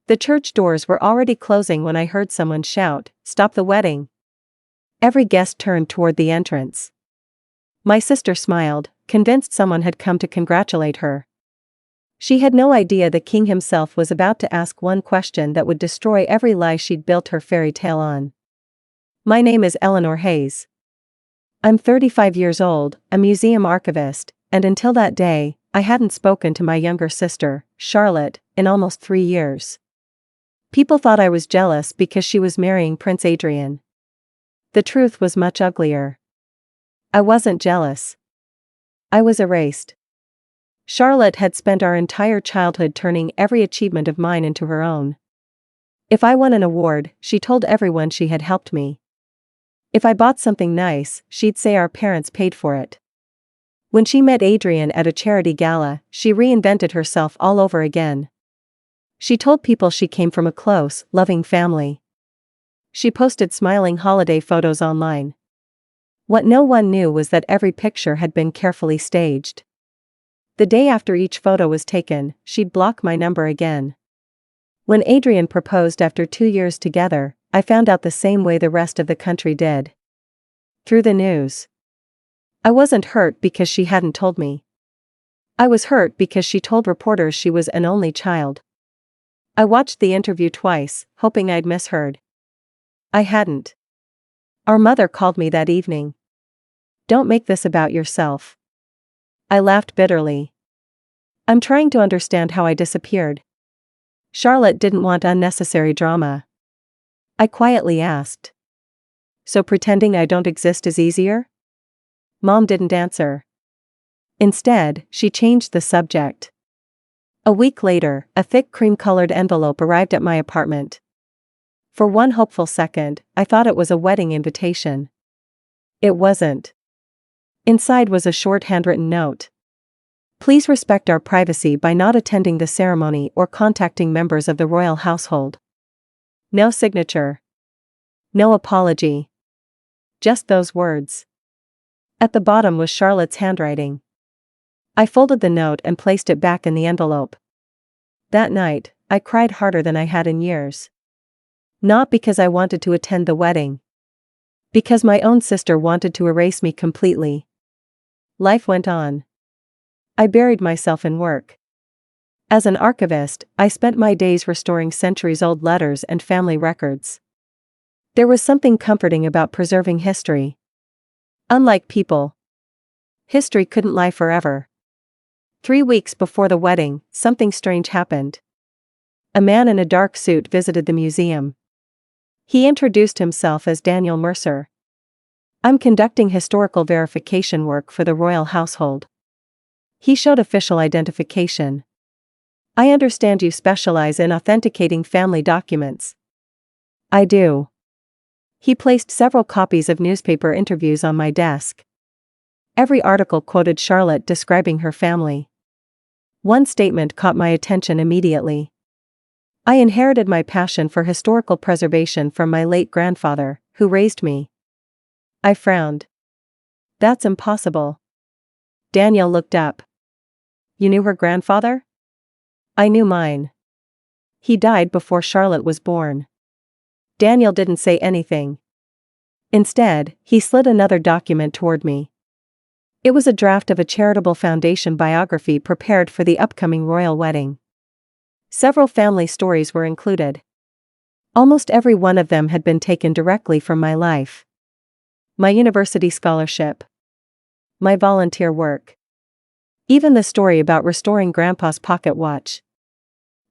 The church doors were already closing when I heard someone shout, "Stop the wedding!" Every guest turned toward the entrance. My sister smiled, convinced someone had come to congratulate her. She had no idea the king himself was about to ask one question that would destroy every lie she'd built her fairy tale on. My name is Eleanor Hayes. I'm 35 years old, a museum archivist, and until that day, I hadn't spoken to my younger sister, Charlotte, in almost 3 years. People thought I was jealous because she was marrying Prince Adrian. The truth was much uglier. I wasn't jealous. I was erased. Charlotte had spent our entire childhood turning every achievement of mine into her own. If I won an award, she told everyone she had helped me. If I bought something nice, she'd say our parents paid for it. When she met Adrian at a charity gala, she reinvented herself all over again. She told people she came from a close, loving family. She posted smiling holiday photos online. What no one knew was that every picture had been carefully staged. The day after each photo was taken, she'd block my number again. When Adrian proposed after 2 years together, I found out the same way the rest of the country did. Through the news. I wasn't hurt because she hadn't told me. I was hurt because she told reporters she was an only child. I watched the interview twice, hoping I'd misheard. I hadn't. Our mother called me that evening. "Don't make this about yourself." I laughed bitterly. "I'm trying to understand how I disappeared." Charlotte didn't want unnecessary drama. I quietly asked. "So pretending I don't exist is easier?" Mom didn't answer. Instead, she changed the subject. A week later, a thick cream-colored envelope arrived at my apartment. For one hopeful second, I thought it was a wedding invitation. It wasn't. Inside was a short handwritten note. "Please respect our privacy by not attending the ceremony or contacting members of the royal household." No signature. No apology. Just those words. At the bottom was Charlotte's handwriting. I folded the note and placed it back in the envelope. That night, I cried harder than I had in years. Not because I wanted to attend the wedding. Because my own sister wanted to erase me completely. Life went on. I buried myself in work. As an archivist, I spent my days restoring centuries-old letters and family records. There was something comforting about preserving history. Unlike people, history couldn't lie forever. 3 weeks before the wedding, something strange happened. A man in a dark suit visited the museum. He introduced himself as Daniel Mercer. "I'm conducting historical verification work for the royal household." He showed official identification. "I understand you specialize in authenticating family documents." "I do." He placed several copies of newspaper interviews on my desk. Every article quoted Charlotte describing her family. One statement caught my attention immediately. "I inherited my passion for historical preservation from my late grandfather, who raised me." I frowned. "That's impossible." Daniel looked up. "You knew her grandfather?" "I knew mine. He died before Charlotte was born." Daniel didn't say anything. Instead, he slid another document toward me. It was a draft of a charitable foundation biography prepared for the upcoming royal wedding. Several family stories were included. Almost every one of them had been taken directly from my life. My university scholarship. My volunteer work. Even the story about restoring Grandpa's pocket watch.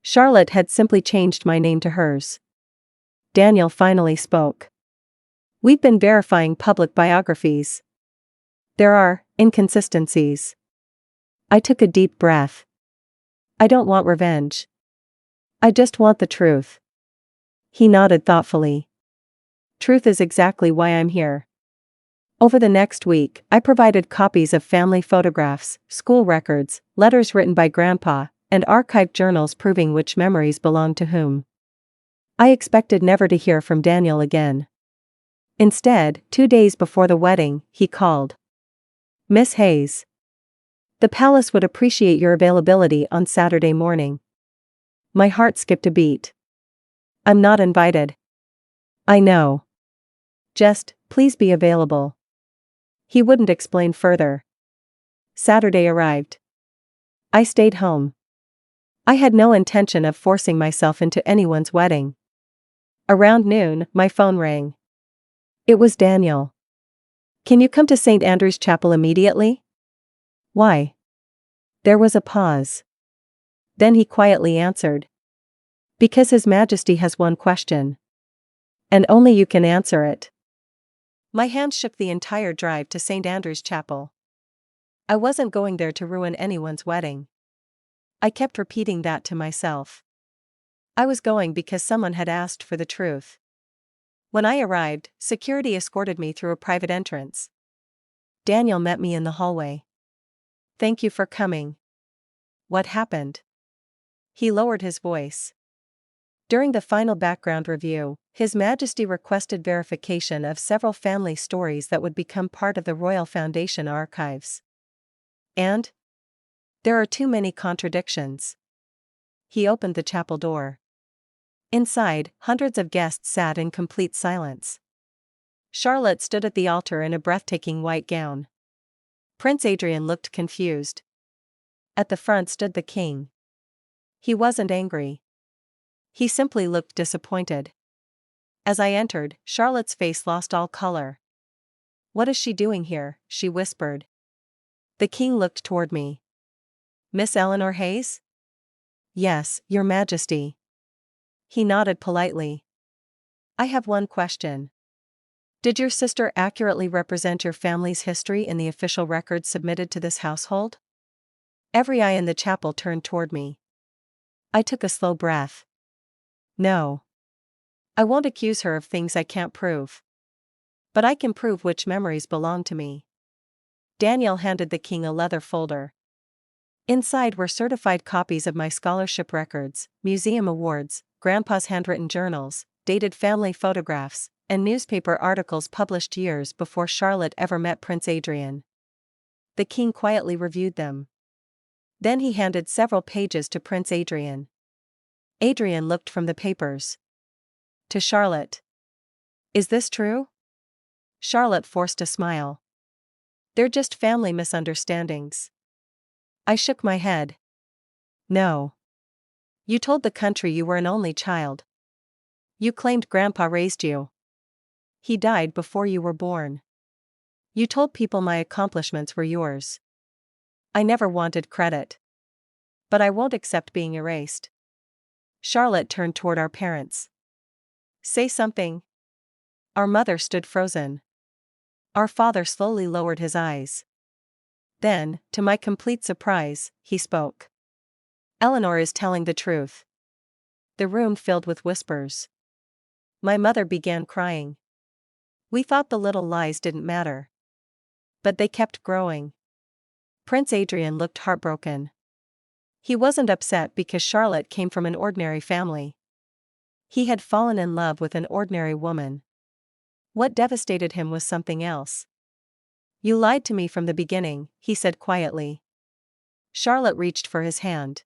Charlotte had simply changed my name to hers. Daniel finally spoke. "We've been verifying public biographies. There are inconsistencies." I took a deep breath. "I don't want revenge. I just want the truth." He nodded thoughtfully. "Truth is exactly why I'm here." Over the next week, I provided copies of family photographs, school records, letters written by Grandpa, and archived journals proving which memories belonged to whom. I expected never to hear from Daniel again. Instead, 2 days before the wedding, he called. "Miss Hayes. The palace would appreciate your availability on Saturday morning." My heart skipped a beat. I'm not invited. I know. Just, please be available. He wouldn't explain further. Saturday arrived. I stayed home. I had no intention of forcing myself into anyone's wedding. Around noon, my phone rang. It was Daniel. Can you come to St. Andrew's Chapel immediately? Why? There was a pause. Then he quietly answered. Because His Majesty has one question. And only you can answer it. My hand shook the entire drive to St. Andrew's Chapel. I wasn't going there to ruin anyone's wedding. I kept repeating that to myself. I was going because someone had asked for the truth. When I arrived, security escorted me through a private entrance. Daniel met me in the hallway. Thank you for coming. What happened? He lowered his voice. During the final background review, His Majesty requested verification of several family stories that would become part of the Royal Foundation archives. And? There are too many contradictions. He opened the chapel door. Inside, hundreds of guests sat in complete silence. Charlotte stood at the altar in a breathtaking white gown. Prince Adrian looked confused. At the front stood the king. He wasn't angry. He simply looked disappointed. As I entered, Charlotte's face lost all color. What is she doing here? She whispered. The king looked toward me. Miss Eleanor Hayes? Yes, Your Majesty. He nodded politely. I have one question. Did your sister accurately represent your family's history in the official records submitted to this household? Every eye in the chapel turned toward me. I took a slow breath. No. I won't accuse her of things I can't prove. But I can prove which memories belong to me. Daniel handed the king a leather folder. Inside were certified copies of my scholarship records, museum awards, Grandpa's handwritten journals, dated family photographs, and newspaper articles published years before Charlotte ever met Prince Adrian. The king quietly reviewed them. Then he handed several pages to Prince Adrian. Adrian looked from the papers to Charlotte. Is this true? Charlotte forced a smile. They're just family misunderstandings. I shook my head. No. You told the country you were an only child. You claimed Grandpa raised you. He died before you were born. You told people my accomplishments were yours. I never wanted credit. But I won't accept being erased. Charlotte turned toward our parents. Say something. Our mother stood frozen. Our father slowly lowered his eyes. Then, to my complete surprise, he spoke. Eleanor is telling the truth. The room filled with whispers. My mother began crying. We thought the little lies didn't matter. But they kept growing. Prince Adrian looked heartbroken. He wasn't upset because Charlotte came from an ordinary family. He had fallen in love with an ordinary woman. What devastated him was something else. You lied to me from the beginning, he said quietly. Charlotte reached for his hand.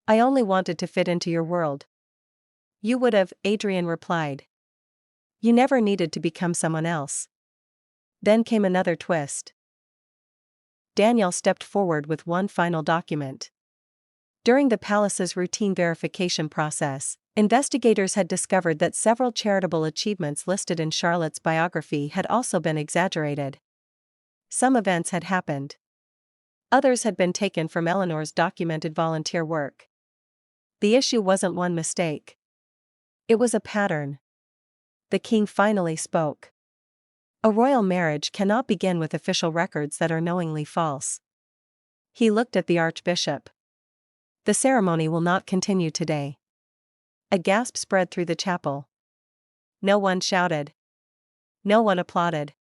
I only wanted to fit into your world. You would have, Adrian replied. You never needed to become someone else. Then came another twist. Daniel stepped forward with one final document. During the palace's routine verification process, investigators had discovered that several charitable achievements listed in Charlotte's biography had also been exaggerated. Some events had happened. Others had been taken from Eleanor's documented volunteer work. The issue wasn't one mistake. It was a pattern. The king finally spoke. A royal marriage cannot begin with official records that are knowingly false. He looked at the archbishop. The ceremony will not continue today. A gasp spread through the chapel. No one shouted. No one applauded.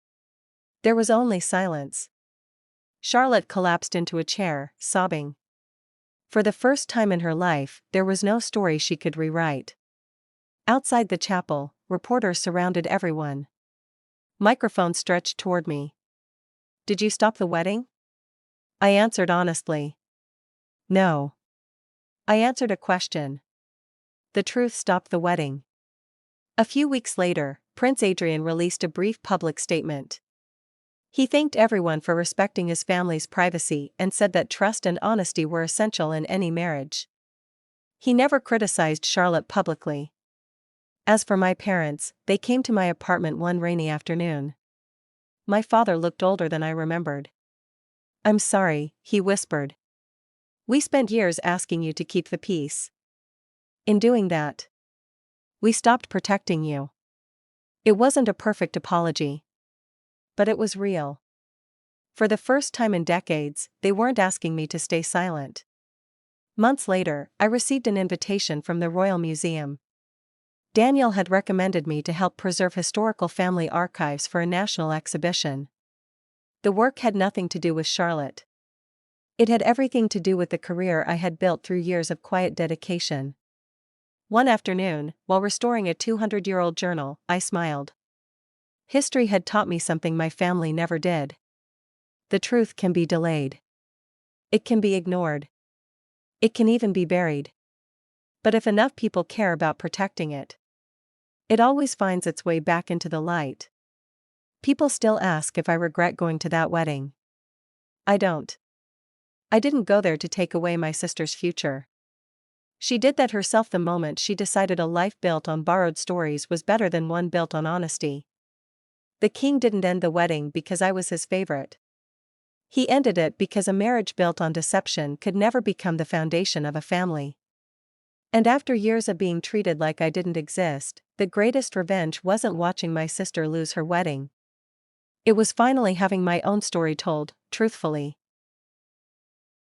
There was only silence. Charlotte collapsed into a chair, sobbing. For the first time in her life, there was no story she could rewrite. Outside the chapel, reporters surrounded everyone. Microphones stretched toward me. Did you stop the wedding? I answered honestly. No. I answered a question. The truth stopped the wedding. A few weeks later, Prince Adrian released a brief public statement. He thanked everyone for respecting his family's privacy and said that trust and honesty were essential in any marriage. He never criticized Charlotte publicly. As for my parents, they came to my apartment one rainy afternoon. My father looked older than I remembered. "I'm sorry," he whispered. "We spent years asking you to keep the peace. In doing that, we stopped protecting you." It wasn't a perfect apology, but it was real. For the first time in decades, they weren't asking me to stay silent. Months later, I received an invitation from the Royal Museum. Daniel had recommended me to help preserve historical family archives for a national exhibition. The work had nothing to do with Charlotte. It had everything to do with the career I had built through years of quiet dedication. One afternoon, while restoring a 200-year-old journal, I smiled. History had taught me something my family never did. The truth can be delayed. It can be ignored. It can even be buried. But if enough people care about protecting it, it always finds its way back into the light. People still ask if I regret going to that wedding. I don't. I didn't go there to take away my sister's future. She did that herself the moment she decided a life built on borrowed stories was better than one built on honesty. The king didn't end the wedding because I was his favorite. He ended it because a marriage built on deception could never become the foundation of a family. And after years of being treated like I didn't exist, the greatest revenge wasn't watching my sister lose her wedding. It was finally having my own story told, truthfully.